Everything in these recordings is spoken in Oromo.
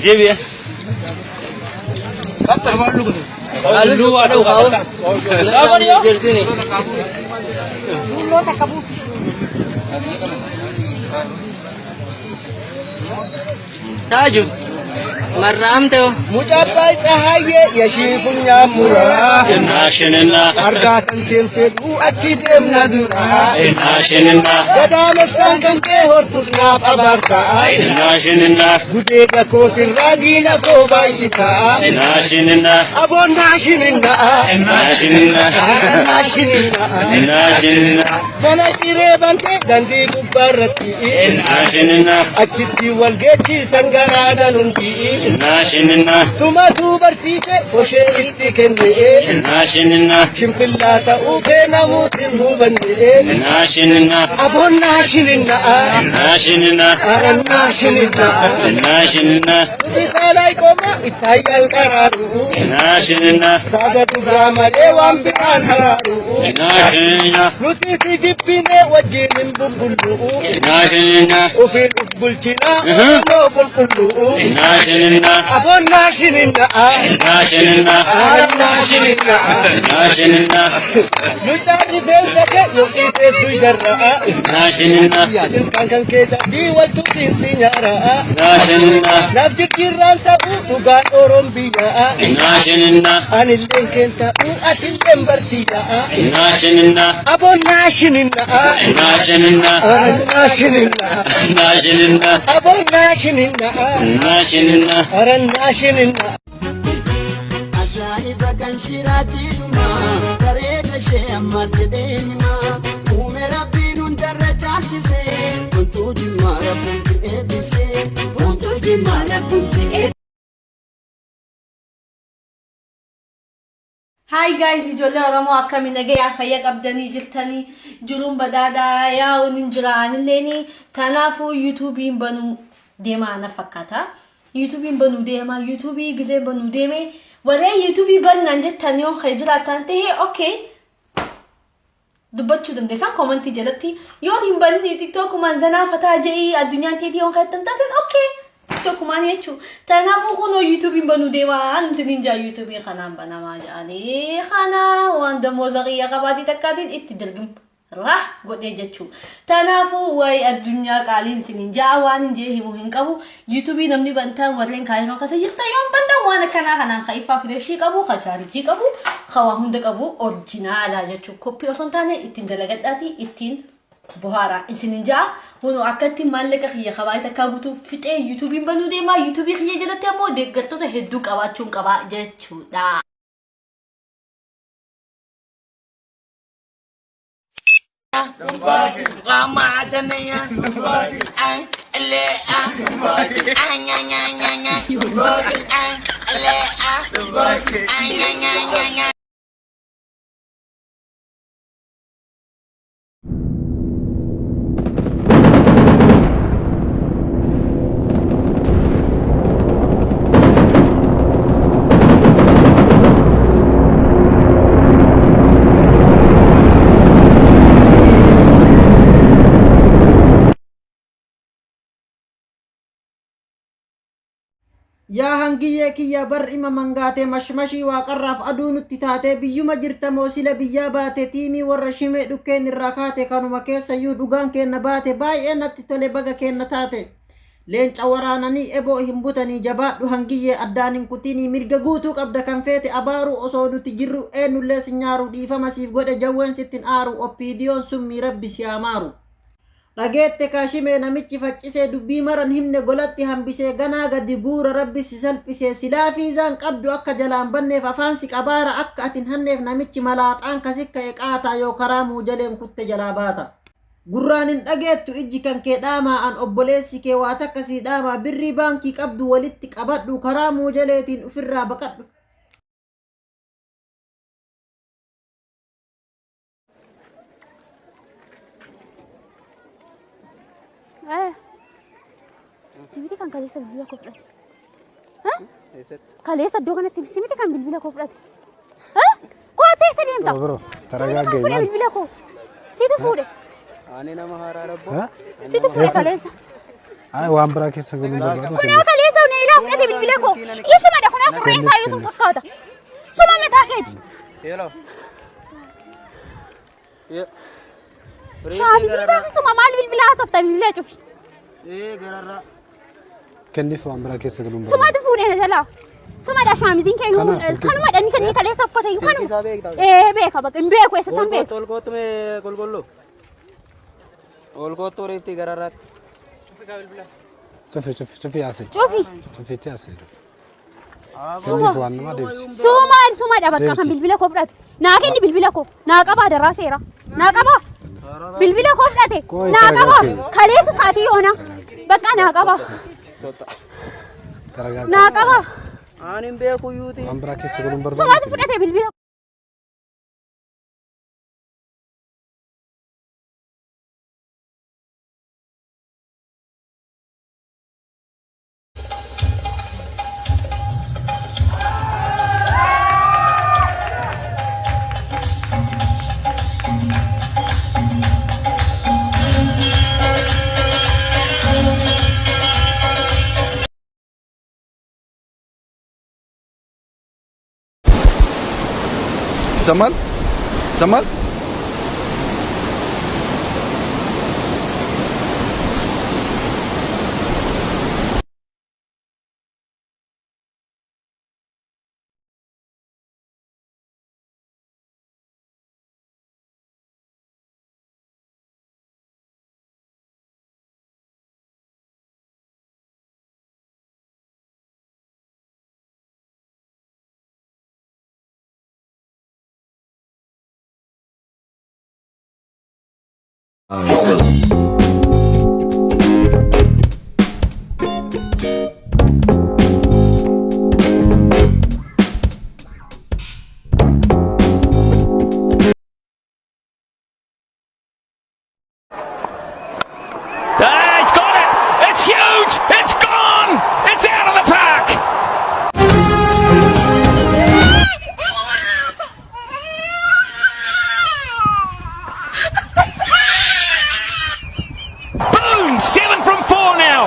جيب يا كتر والو كده قالوا وانا وقاو لا جلسني لو تكبوس تاجو مرة أمتو مجابي سهاية يشيفون يا مرا إناشننا أرقات انتين فيدو أجيد امنا دورا إناشننا قدام السانكن كي هورتسنا فبارسا إناشننا قديقا كوتن راجينا كوبايتا إناشننا أبو ناشننا إناشننا ناشننا إناشننا من شيري بانتي دندي كبارتي إناشننا أجيدي والجيتي سنغرادا ننتي إناشننا ثم توبرسيتي فوشيتي كنري إناشننا شمخلا تأوكينا موسن هوبني إناشننا أبو ناشننا إناشننا ناشننا إناشننا بسالاي كوما إتاي القرارو إناشننا سادة برامالي وانبقان هرارو إناشننا نتي تجبيني وجين ببلو إناشننا وفي الأسبلتنا نوبل كلو إناشننا أبو ناشننا إناشننا ناشننا إناشننا نجاري فيلتك يوكي فيس دوجرا إناشننا كان كيدا بي والتوتين سينارا إناشننا نفجر جيران تابو نغان أورومبيا إناشننا أن اللين كنت تابو أتلين برديا إناشننا أبو ناشننا إناشننا ناشننا إناشننا أبو ناشننا إناشننا أرن ناشننا أجائب كان شيراتي لما بريد شيء ما تدينما ومن ربي ندرجات سين كنتو جمع ربك إبسين كنتو جمع ربك هاي جايز ijoollee Oromoo akkamiin nagayaa fayyaa qabdanii jirtanii jiruun badhaadhaa yaa'u ninjiraan illee kanaafuu yuutuubiin banuu deemaa na fakkaata yuutuubiin banuu deemaa yuutuubii gisee banuu deeme warreen yuutuubii banaan jettanii yoo kan jiraatan ta'e okay dubbachuu dandeessan koomentii jalatti yoo hin banin tiktokumaan zanaa fataa jedhii addunyaan teetii yoo kan taatan okay tiktokumaan jechuun kanaafuu kunoo yuutuubiin banuu deemaa nisiniin jaa yuutuubii kanaan banamaa jedhanii kana waan damooza qiyya qabaatii takkaatiin itti dalgim rah godhee jechuun kanaafuu waa'ee addunyaa qaaliin nisiniin jaa waan hin jee himuu hin qabu yuutuubii namni bantaan warreen kaayinoo kasa jirta yoo bantaan waan akkanaa kanaan ka ifaa fileeshii qabu ka chaarjii qabu ka waa hunda qabu orjinaalaa jechuun koppii osoo hin taane ittiin dalagadhaatii ittiin buhara isinin jaa hono akkatti maallaqa xiyya qabaayta akka guutuu fixee yuutuubiin banuu deemaa yuutuubii xiyya jalatti ammoo deeggartoota hedduu qabaachuun qabaa jechuudha. yaa hangiyyee kiyya bar ima mangaatee mashmashii waaqarraaf aduu nutti taatee biyyuma jirtamoo sila biyyaa baate tiimii warra shimee dhukkeen irraa kaate kanuma keessayyuu dhugaan keenna baate baay'ee natti tole baga keenna taate leenca waraananii eboo hin butanii jabaadhu hangiyyee addaan hin kutinii mirga guutuu qabda kan feete abaaruu osoo nuti jirru eenyullee si nyaaru dhiifama siif godhe jawween sittin aaru oppiidiyoon summii rabbi si amaaru dhageette kaashimee namichi faccisee dubbii maran himne golatti hambisee ganaa gadi guura rabbi si salphisee silaa fiizaan qabdu akka jalaan banneef afaan si qabaara akka atin hanneef namichi malaaxaan kasikka eqaataa yoo karaa muujaleen kutte jalaa baata gurraan hin dhageettu ijji kan kee dhaamaa an obboleessi kee waa takka sii dhaamaa birrii baankii qabdu walitti qabadhu karaa muujaleetiin ufirraa baqadhu Simiti kan kaleessa bilbila koo fudhate. Kaleessa iddoo kanatti simiti kan bilbila koo fudhate. Koo teessa deemta. Bro, taragaagee maal? Bilbila koo. Situ fuudhe. Ani nama haaraa rabbo. Situ fuudhe kaleessa. Ay waan biraa keessa galuu barbaadu. Kunoo kaleessa unee ilaaf dhate bilbila koo. Isumadha kunoo surree isaa Yusuf fakkaata. Suma mataa keeti. Hello. Shaabizii isaas suma maal bilbila haasofta bilbila cufi. Gararraa. Kenniif waan biraa keessa galuu barbaadu. Sumatu fuudhee jalaa. Sumadha shaamiziin keenya kanuma dhanni kan kaleessa uffata iyyuu kanuma. Beeka bakka hin beeku eessatti hin beeku. Ol kootu mee golgollo. Ol kootu reefti gararraatti. Cufi yaasee. Cufiitti yaasee. Kenniif waan nama deebisi. Sumadha bakka kan bilbila koo fudhate. Naa kenni bilbila koo. Naa qabaa darraa seera. Naa qabaa. Bilbila koo fudhate. Naa qabaa. Kaleessa saatii yoona. Bakka naa qabaa. Naa qabaa. Aanin beeku yuuti. Waan biraa keessa galuu barbaadu. Sumatu fudhate bilbila. Samal? He's got it! It's huge! It's gone! It's out of the park! Boom! 7 from 4 now!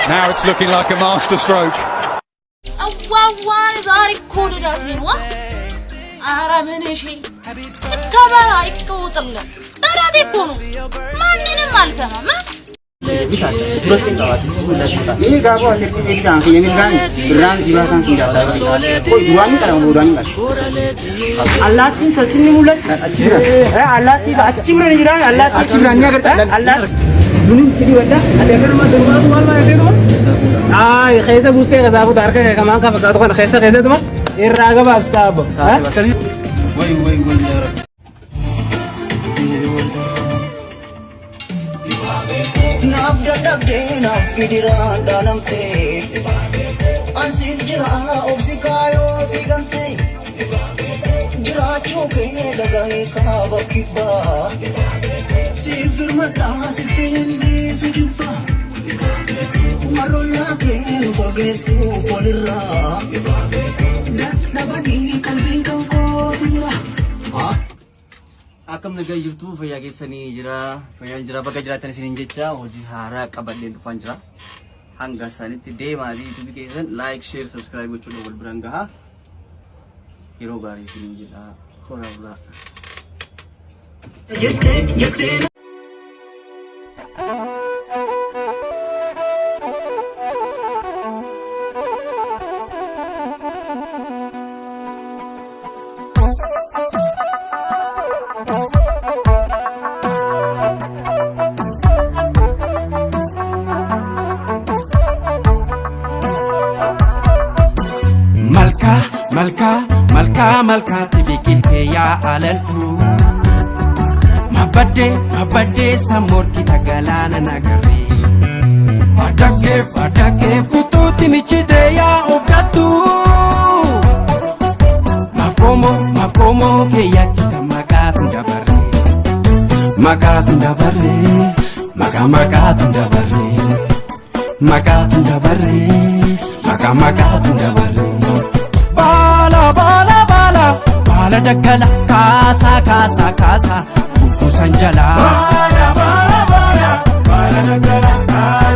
Now it's looking like a master stroke. Ini gabo ate kita yang kan berang jiwa sang sinda. Koi duani kalau mau duani kan. Allah tin sasini mulat. Allah tin achi berani jiran Allah tin. Achi berani agar Allah. Dunin tadi wala. Ada yang rumah rumah rumah mana ada rumah? Ah, kaisa buste ka aku dar ka kaman ka pagkato ka kaisa tu mah. Irraga ba stab. Ha? Kali. Woi. Naf gidiran dalam te ansir jira obsikayo sigante jira choke lagai ka bakibba sifir mata sitindi sujubba marola ke fogesu folira dabadi kalbin ko sira Akam naga YouTube fayyaa keessanii jira bakka jiraatan isiniin jecha hojii haaraa qabadheen dhufan jira. Hanga isaanitti deemaa YouTube keessan like, share, subscribe gochuun wal biraan gahaa. Yeroo gaarii isiniin jedha. Horaa bulaa. Malka tibikilte ya alaltu Mabade samor kita galana nagare Adake pututi michite ya ofkatu Mafkomo ke ya kita magatun dabare Magatun dabare Bala daggala kaasa kufusan jala. Bala daggala